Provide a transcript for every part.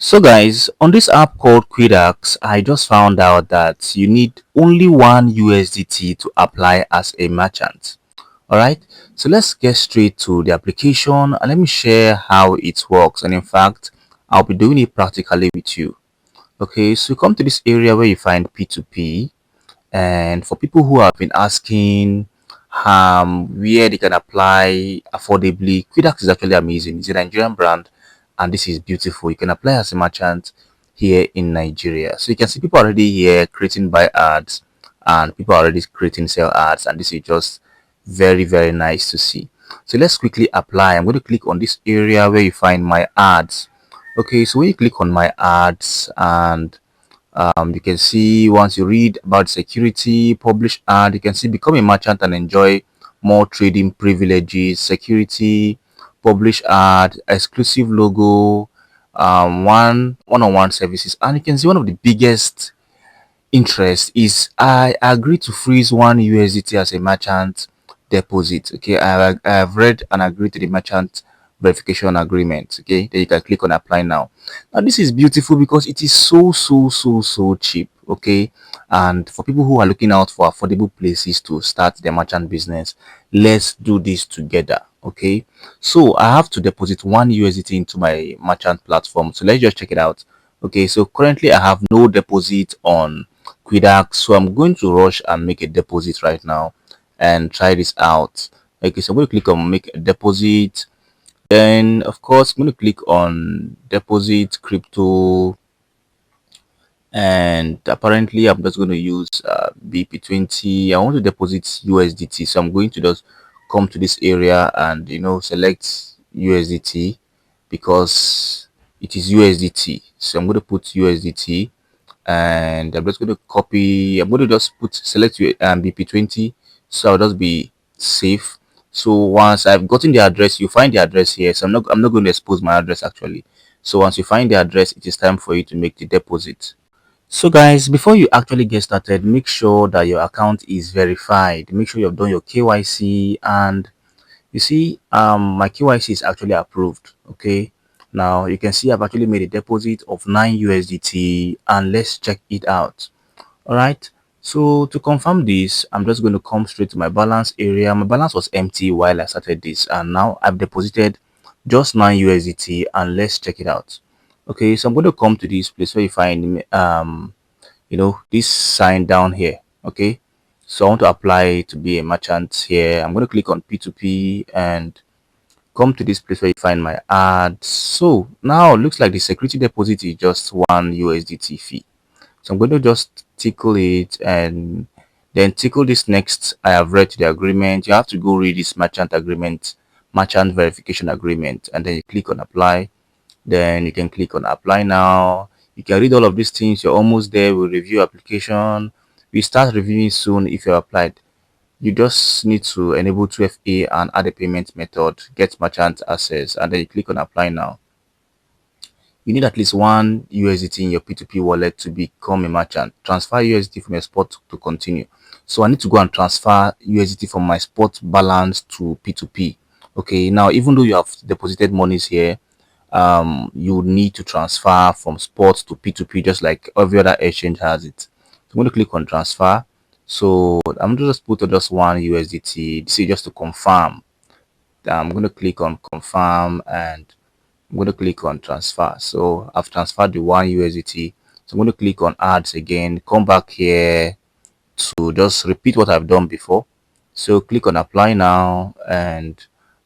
So guys, on this app called Quidax, I just found out that you need only one USDT to apply as a merchant. Alright, so let's get straight to the application and let me share how it works. And in fact, I'll be doing it practically with you. Okay, so you come to this area where you find P2P, and for people who have been asking where they can apply affordably, Quidax is actually amazing. It's a Nigerian brand and this is beautiful. You can apply as a merchant here in Nigeria. So you can see people already here creating buy ads and people are already creating sell ads, and this is just very nice to see. So let's quickly apply. I'm going to click on this area where you find my ads. Okay, so when you click on my ads, and you can see once you read about security, publish ad, you can see become a merchant and enjoy more trading privileges, security, publish ad, exclusive logo, one-on-one services. And you can see one of the biggest interest is I agree to freeze one USDT as a merchant deposit. Okay, I have read and agreed to the merchant verification agreement. Okay, then you can click on apply now. Now this is beautiful because it is so cheap. Okay, and for people who are looking out for affordable places to start their merchant business, let's do this together. Okay, so I have to deposit one USDT into my merchant platform, so let's just check it out. Okay, so currently I have no deposit on Quidax, so I'm going to rush and make a deposit right now and try this out. Okay, so I'm going to click on make a deposit. Then of course I'm going to click on deposit crypto, and apparently I'm just going to use BP20. I want to deposit USDT, so I'm going to just come to this area and select USDT because it is USDT. So I'm going to put USDT, and I'm just going to copy. I'm going to just put select BP20, so I'll just be safe. So once I've gotten the address, you find the address here. So I'm not going to expose my address actually. So once you find the address, it is time for you to make the deposit. So guys, before you actually get started, make sure that your account is verified. Make sure you've done your KYC, and you see my KYC is actually approved. Okay, now you can see I've actually made a deposit of 9 USDT, and let's check it out. All right, so to confirm this, I'm just going to come straight to my balance area. My balance was empty while I started this, and now I've deposited just 9 USDT, and let's check it out. Okay, so I'm going to come to this place where you find this sign down here. Okay, so I want to apply to be a merchant here. I'm going to click on P2P and come to this place where you find my ads. So now it looks like the security deposit is just 1 USDT fee. So I'm going to just tickle it and then tickle this next. I have read the agreement. You have to go read this merchant agreement, merchant verification agreement, and then you click on apply. Then you can click on apply now. You can read all of these things. You're almost there. We'll review application. We start reviewing soon if you're applied. You just need to enable 2FA and add a payment method, get merchant access, and then you click on apply now. You need at least 1 USDT in your P2P wallet to become a merchant. Transfer USDT from your spot to continue. So I need to go and transfer USDT from my spot balance to P2P. Okay, now even though you have deposited monies here, you need to transfer from spot to P2P just like every other exchange has it. So I'm going to click on transfer. So I'm just put just 1 USDT. This is just to confirm. I'm going to click on confirm and I'm going to click on transfer. So I've transferred the 1 USDT. So I'm going to click on ads again, come back here to just repeat what I've done before. So click on apply now, and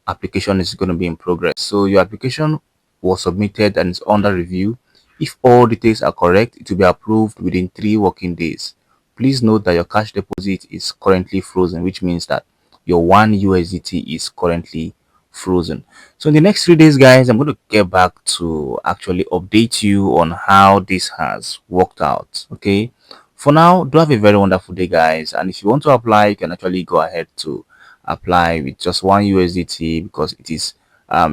application is going to be in progress. So your application was submitted and is under review. If all details are correct, it will be approved within 3 working days. Please note that your cash deposit is currently frozen, which means that your 1 USDT is currently frozen. So in the next 3 days, guys, I'm going to get back to actually update you on how this has worked out. Okay, for now, do have a very wonderful day, guys. And if you want to apply, you can actually go ahead to apply with just 1 USDT because it is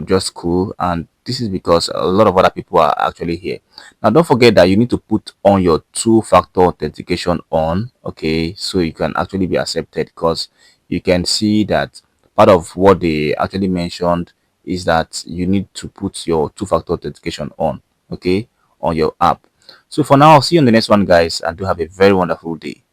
just cool, and this is because a lot of other people are actually here. Now don't forget that you need to put on your 2-factor authentication on. Okay, so you can actually be accepted, because you can see that part of what they actually mentioned is that you need to put your 2-factor authentication on. Okay, on your app. So for now, I'll see you on the next one, guys, and do have a very wonderful day.